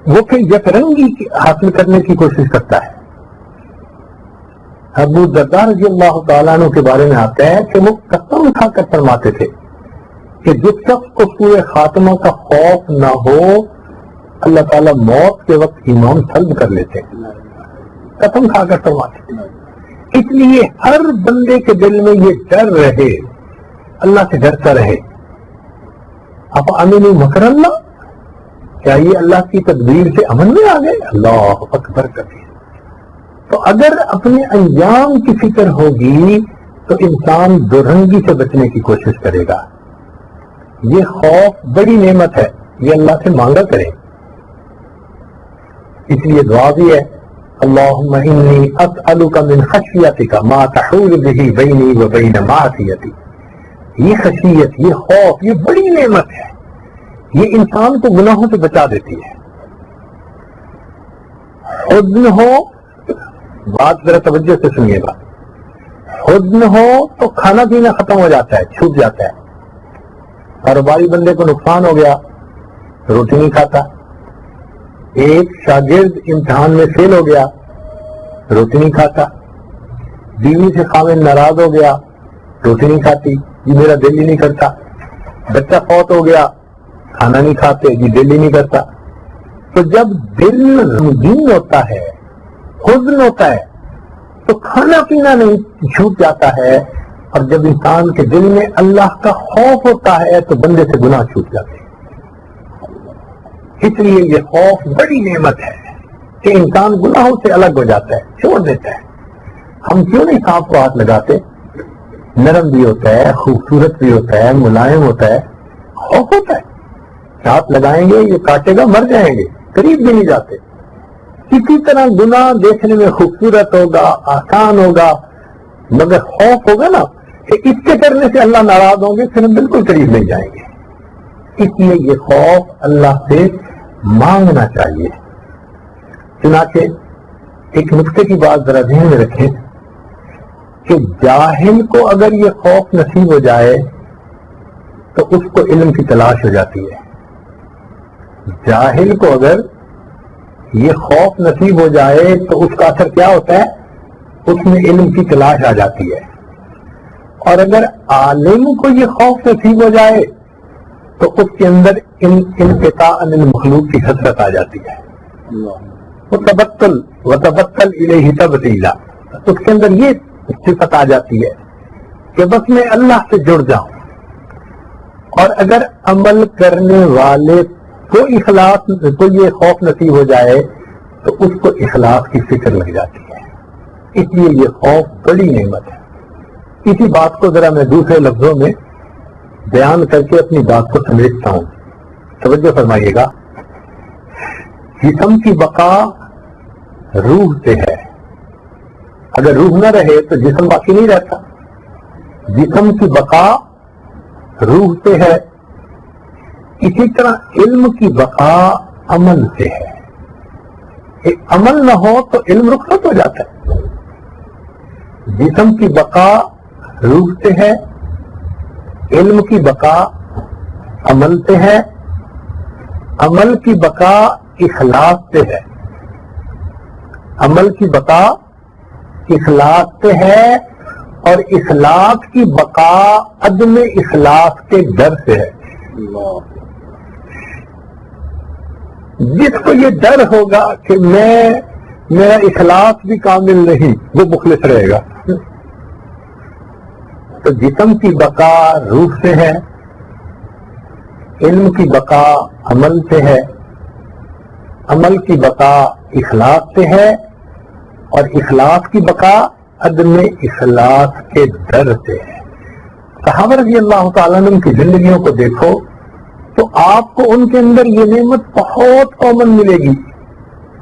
[SPEAKER 1] وہ پھر یکرنگی حاصل کرنے کی کوشش کرتا ہے. ابو الدرداء رضی اللہ تعالیٰ عنہ کے بارے میں آتا ہے کہ وہ قسم کھا کر فرماتے تھے کہ جس شخص کو سوء خاتمہ کا خوف نہ ہو اللہ تعالیٰ موت کے وقت ایمان سلب کر لیتے ہیں. قسم کھا کر فرماتے تھے. اس لیے ہر بندے کے دل میں یہ ڈر رہے، اللہ سے ڈرتا رہے. اب امین مکر اللہ، کیا یہ اللہ کی تدبیر سے امن میں آ گئے؟ اللہ اکبر کبیر. تو اگر اپنے انجام کی فکر ہوگی تو انسان دورنگی سے بچنے کی کوشش کرے گا. یہ خوف بڑی نعمت ہے، یہ اللہ سے مانگا کریں. اس لیے دعا بھی ہے اللہم انی اسألک من خشیتک ما تحول به بینی و بین معصیتی. یہ خشیت، یہ خوف، یہ بڑی نعمت ہے، یہ انسان کو گناہوں سے بچا دیتی ہے. حزن ہو، بات ذرا توجہ سے سنیے گا، حزن ہو تو کھانا پینا ختم ہو جاتا ہے، چھوٹ جاتا ہے. کاروباری بندے کو نقصان ہو گیا، روٹی نہیں کھاتا. ایک شاگرد امتحان میں فیل ہو گیا، روٹی نہیں کھاتا. بیوی سے خاوند ناراض ہو گیا، روٹی نہیں کھاتی، جی میرا دل ہی نہیں کرتا. بچہ فوت ہو گیا، کھانا نہیں کھاتے، جی دل ہی نہیں کرتا. تو جب دل غمگین ہوتا ہے، حزن ہوتا ہے، تو کھانا پینا نہیں چھوٹ جاتا ہے. اور جب انسان کے دل میں اللہ کا خوف ہوتا ہے تو بندے سے گناہ چھوٹ جاتے ہیں. اس لیے یہ خوف بڑی نعمت ہے کہ انسان گناہوں سے الگ ہو جاتا ہے، چھوڑ دیتا ہے. ہم کیوں نہیں سانپ کو ہاتھ لگاتے؟ نرم بھی ہوتا ہے، خوبصورت بھی ہوتا ہے، ملائم ہوتا ہے. خوف ہوتا ہے، ہاتھ لگائیں گے یہ کاٹے گا، مر جائیں گے، قریب بھی نہیں جاتے. اسی طرح گناہ دیکھنے میں خوبصورت ہوگا، آسان ہوگا، مگر خوف ہوگا نا، کہ اس کے کرنے سے اللہ ناراض ہوں گے، پھر ہم بالکل قریب نہیں جائیں گے. اس لیے یہ خوف اللہ سے مانگنا چاہیے. چنانچہ ایک نقطے کی بات ذرا ذہن میں رکھیں کہ جاہل کو اگر یہ خوف نصیب ہو جائے تو اس کو علم کی تلاش ہو جاتی ہے. جاہل کو اگر یہ خوف نصیب ہو جائے تو اس کا اثر کیا ہوتا ہے؟ اس میں علم کی تلاش آ جاتی ہے. اور اگر عالم کو یہ خوف نصیب ہو جائے تو اس کے اندر انقطاع عن المخلوق کی حسرت آ جاتی ہے. وتبتل الیہ تبتیلا، اس کے اندر یہ صفت آ جاتی ہے کہ بس میں اللہ سے جڑ جاؤں. اور اگر عمل کرنے والے کو اخلاص کو یہ خوف نصیب ہو جائے تو اس کو اخلاص کی فکر لگ جاتی ہے. اس لیے یہ خوف بڑی نعمت ہے. اسی بات کو ذرا میں دوسرے لفظوں میں بیان کر کے اپنی بات کو سمیٹتا ہوں. توجہ فرمائیے گا. جسم کی بقا روح سے ہے. اگر روح نہ رہے تو جسم باقی نہیں رہتا. جسم کی بقا روح سے ہے. اسی طرح علم کی بقا عمل سے ہے. عمل نہ ہو تو علم رخصت ہو جاتا ہے. جسم کی بقا روح سے ہے، علم کی بقا عمل سے ہے، عمل کی بقا اخلاص سے ہے. عمل کی بقا اخلاص سے ہے اور اخلاص کی بقا عدم اخلاص کے ڈر سے ہے. جس کو یہ ڈر ہوگا کہ میرا اخلاص بھی کامل نہیں، وہ مخلص رہے گا. تو جسم کی بقا روح سے ہے، علم کی بقا عمل سے ہے، عمل کی بقا اخلاص سے ہے اور اخلاص کی بقا عدم اخلاص کے ڈر سے ہے. صحابہ رضی اللہ تعالیٰ عنہ کی زندگیوں کو دیکھو تو آپ کو ان کے اندر یہ نعمت بہت کامن ملے گی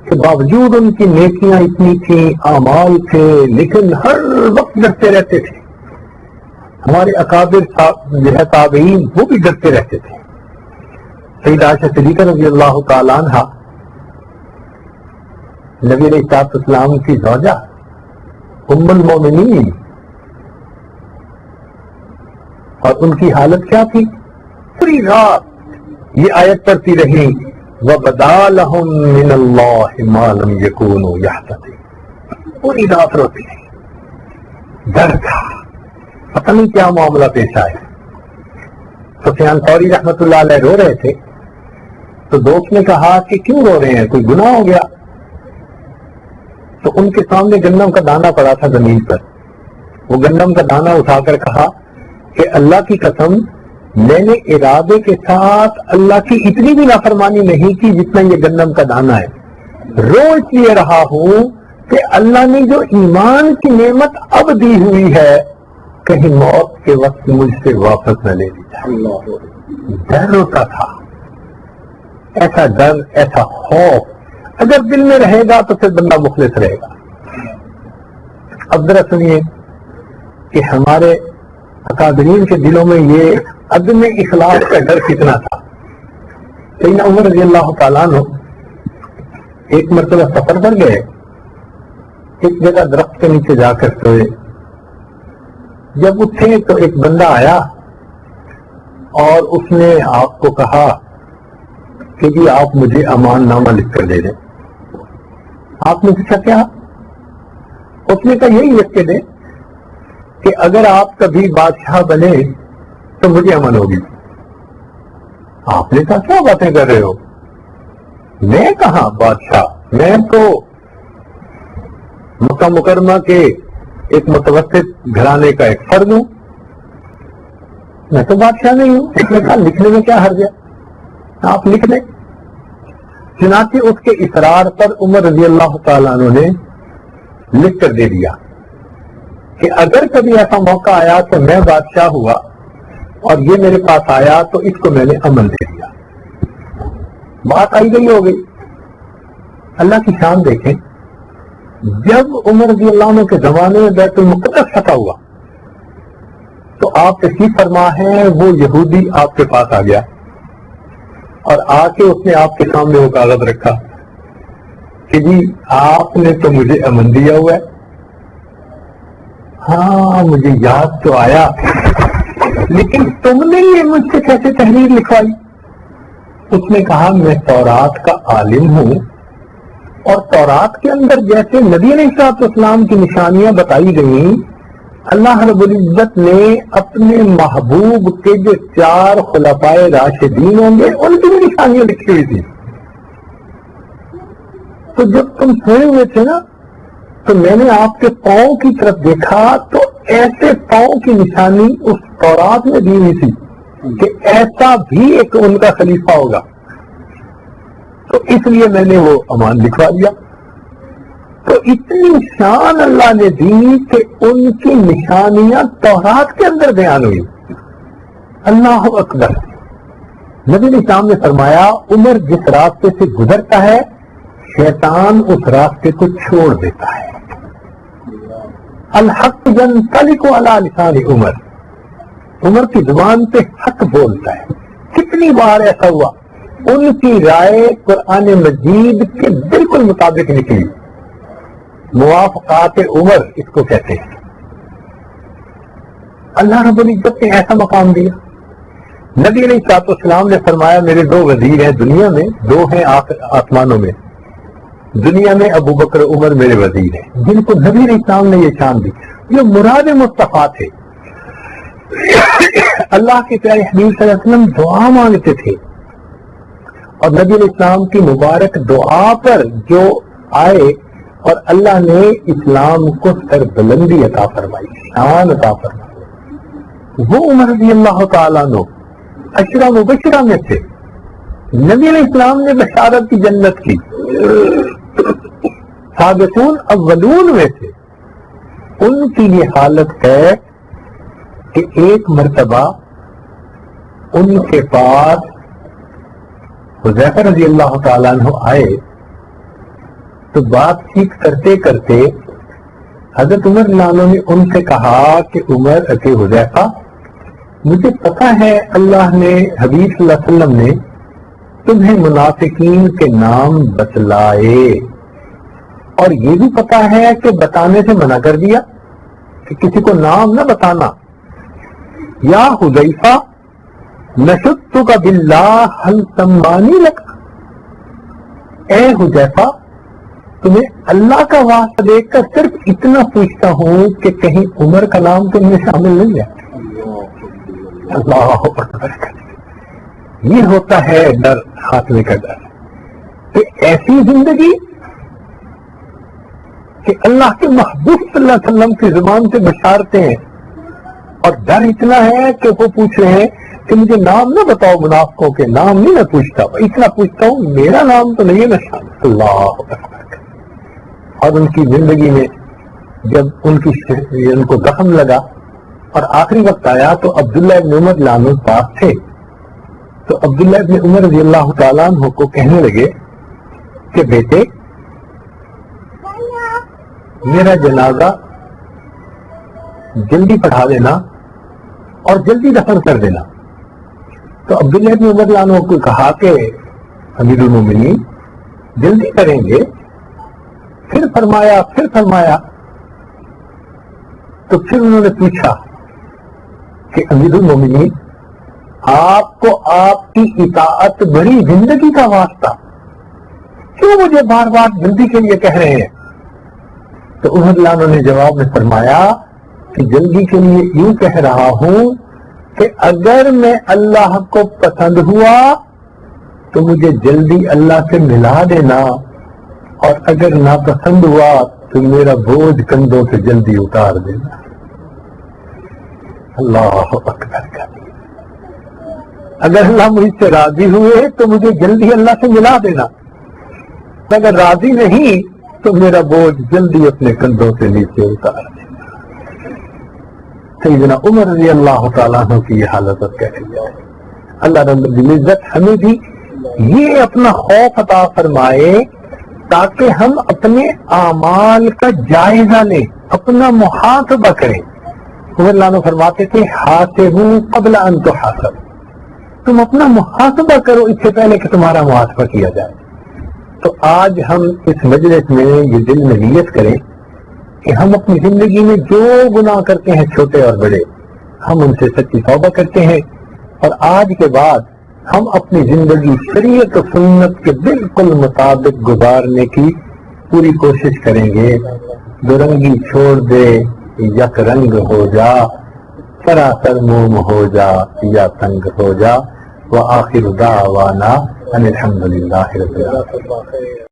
[SPEAKER 1] کہ باوجود ان کی نیکیاں اتنی تھیں، اعمال تھے، لیکن ہر وقت ڈرتے رہتے تھے. ہمارے اکابر جو ہے تابعین وہ بھی ڈرتے رہتے تھے. سیدہ عائشہ صدیقہ رضی اللہ تعالیٰ عنہ نبی علیہ السلام کی زوجہ ام المومنین، اور ان کی حالت کیا تھی؟ پوری رات یہ آیت پڑھتی رہی وَبَدَا لَهُم مِّنَ اللَّهِ مَا لَمْ يَكُونُوا يَحْتَسِبُونَ. پوری رات روتی رہی. ڈر تھا، پتہ نہیں کیا معاملہ پیش آئے. سفیان ثوری رحمۃ اللہ علیہ رو رہے تھے تو دوست نے کہا کہ کیوں رو رہے ہیں، کوئی گناہ ہو گیا؟ تو ان کے سامنے گندم کا دانہ پڑا تھا زمین پر. وہ گندم کا دانہ اٹھا کر کہا کہ اللہ کی قسم میں نے ارادے کے ساتھ اللہ کی اتنی بھی نافرمانی نہیں کی جتنا یہ گندم کا دانہ ہے. رو اس لیے رہا ہوں کہ اللہ نے جو ایمان کی نعمت اب دی ہوئی ہے کہیں موت کے وقت مجھ سے واپس نہ لے لی جائے. ڈر ہوتا تھا، ایسا ڈر، ایسا خوف اگر دل میں رہے گا تو پھر بندہ مخلص رہے گا. اب ذرا سنیے کہ ہمارے اکابرین کے دلوں میں یہ عدم اخلاص کا ڈر کتنا تھا. سیدنا عمر رضی اللہ تعالیٰ عنہ ایک مرتبہ سفر پر گئے، ایک جگہ درخت کے نیچے جا کر سوئے. جب اٹھے تو ایک بندہ آیا اور اس نے آپ کو کہا کہ جی آپ مجھے امان نامہ لکھ کر دے دیں. آپ نے پوچھا کیا؟ اس نے کہا یہی لکھ کے دیں کہ اگر آپ کبھی بادشاہ بنے تو مجھے امن ہوگی. آپ نے کہا کیا باتیں کر رہے ہو، میں کہاں بادشاہ، میں تو مکہ مکرمہ کے ایک متوسط گھرانے کا ایک فرد ہوں، میں تو بادشاہ نہیں ہوں. اس نے کہا لکھنے میں کیا حرج ہے، آپ لکھ دیں. چنانچہ اس کے اصرار پر عمر رضی اللہ تعالیٰ عنہ نے لکھ کر دے دیا کہ اگر کبھی ایسا موقع آیا کہ میں بادشاہ ہوا اور یہ میرے پاس آیا تو اس کو میں نے امن دے دیا. بات آئی گئی ہو گئی. اللہ کی شان دیکھیں، جب عمر رضی اللہ عنہ کے زمانے میں بیت المقدس فتح ہوا تو آپ تشریف فرما ہیں، وہ یہودی آپ کے پاس آ گیا اور آ کے اس نے آپ کے سامنے وہ کاغذ رکھا کہ جی آپ نے تو مجھے امن دیا ہوا ہے. ہاں مجھے یاد تو آیا، لیکن تم نے یہ مجھ سے کیسے تحریر لکھوائی؟ اس نے کہا میں تورات کا عالم ہوں، اور تورات کے اندر جیسے نبی علیہ السلام کی نشانیاں بتائی گئیں، اللہ رب العزت نے اپنے محبوب کے جو 4 خلفائے راشدین ہوں گے ان کی بھی نشانیاں لکھی ہوئی تھی. تو جب تم سوئے ہوئے تھے نا تو میں نے آپ کے پاؤں کی طرف دیکھا تو ایسے پاؤں کی نشانی اس تورات میں دی ہوئی تھی کہ ایسا بھی ایک ان کا خلیفہ ہوگا. تو اس لیے میں نے وہ امان لکھوا دیا. تو اتنی شان اللہ نے دی کہ ان کی نشانیاں تورات کے اندر بیان ہوئی. اللہ اکبر. نبی الاسلام نے فرمایا عمر جس راستے سے گزرتا ہے شیطان اس راستے کو چھوڑ دیتا ہے. الحق ينطلق على لسان عمر. عمر کی زبان پہ حق بولتا ہے. کتنی بار ایسا ہوا ان کی رائے قرآن مجید کے بالکل مطابق نکلی. موافقات عمر اس کو کہتے ہیں. اللہ رب العزت نے ایسا مقام دیا. نبی علیہ السلام نے فرمایا میرے 2 وزیر ہیں دنیا میں، 2 ہیں آسمانوں میں. دنیا میں ابو بکر عمر میرے وزیر ہیں. جن کو نبی علیہ السلام نے یہ شان دی. یہ مراد مصطفیٰ تھے. اللہ کے پیارے حبیب صلی اللہ علیہ وسلم دعا مانگتے تھے اور نبی علیہ السلام کی مبارک دعا پر جو آئے اور اللہ نے اسلام کو سربلندی عطا فرمائی، شان عطا فرمائی. وہ عمر رضی اللہ تعالیٰ عنہ عشرہ مبشرہ میں تھے. نبی علیہ السلام نے بشارت کی جنت کی. سابقون اولون میں تھے. ان کی یہ حالت ہے کہ ایک مرتبہ ان کے پاس حذیفہ رضی اللہ تعالیٰ عنہ آئے تو بات چیت کرتے کرتے حضرت عمر رضی اللہ عنہ نے ان سے کہا کہ عمر کہ حذیفہ مجھے پتا ہے اللہ نے حبیب صلی اللہ علیہ وسلم نے تمہیں منافقین کے نام بتلائے، اور یہ بھی پتا ہے کہ بتانے سے منع کر دیا کہ کسی کو نام نہ بتانا. یا حذیفہ نشدتک باللہ هل سمانی لک. اے حذیفہ تمہیں اللہ کا واسطہ دیکھ کر صرف اتنا پوچھتا ہوں کہ کہیں عمر کا نام تم میں شامل نہیں ہے. اللہ اکبر. یہ ہوتا ہے ڈر، خاتمے کا ڈر. کہ ایسی زندگی کہ اللہ کے محبوب صلی اللہ علیہ وسلم کی زبان سے بشارتے ہیں اور ڈر اتنا ہے کہ وہ پوچھ رہے ہیں کہ مجھے نام نہ بتاؤ، منافقوں کے نام نہیں میں پوچھتا، اتنا پوچھتا ہوں میرا نام تو نہیں ہے نشان. اللہ اکبر. اور ان کی زندگی میں جب ان کو زخم لگا اور آخری وقت آیا تو عبداللہ ابن عمر لانو پاس تھے. تو عبداللہ ابن عمر رضی اللہ تعالیٰ عنہ کو کہنے لگے کہ بیٹے میرا جنازہ جلدی پڑھا دینا اور جلدی دفن کر دینا. تو عبداللہ ابن عمر رضی اللہ عنہ کو کہا کہ امیر المومنین جلدی کریں گے. پھر فرمایا تو پھر انہوں نے پوچھا کہ امیر المومنین آپ کو آپ کی اطاعت بڑی زندگی کا واسطہ، کیوں مجھے بار بار جلدی کے لیے کہہ رہے ہیں؟ تو عمر رضی اللہ عنہ نے جواب میں فرمایا کہ جلدی کے لیے یوں کہہ رہا ہوں کہ اگر میں اللہ کو پسند ہوا تو مجھے جلدی اللہ سے ملا دینا، اور اگر ناپسند ہوا تو میرا بوجھ کندھوں سے جلدی اتار دینا. اللہ اکبر. اگر اللہ مجھ سے راضی ہوئے تو مجھے جلدی اللہ سے ملا دینا، اگر راضی نہیں تو میرا بوجھ جلدی اپنے کندھوں سے نیچے اتار دینا. سیدنا عمر رضی اللہ تعالیٰ عنہ کی یہ حالت کہہ رہی ہے. اللہ رب العزت ہمیں بھی یہ اپنا خوف عطا فرمائے تاکہ ہم اپنے اعمال کا جائزہ لیں، اپنا محاسبہ کریں عمر لانو فرماتے تھے حاسبوا قبل ان تحاسب، تم اپنا محاسبہ کرو اس سے پہلے کہ تمہارا محاسبہ کیا جائے۔ تو آج ہم اس مجلس میں یہ دل میں نیت کریں کہ ہم اپنی زندگی میں جو گناہ کرتے ہیں چھوٹے اور بڑے، ہم ان سے سچی توبہ کرتے ہیں، اور آج کے بعد ہم اپنی زندگی شریعت و سنت کے بالکل مطابق گزارنے کی پوری کوشش کریں گے۔ دورنگی چھوڑ دے یک رنگ ہو جا، سراسر موم ہو جا یا تنگ ہو جا، وآخر دعوانا ان الحمدللہ رب العالمین۔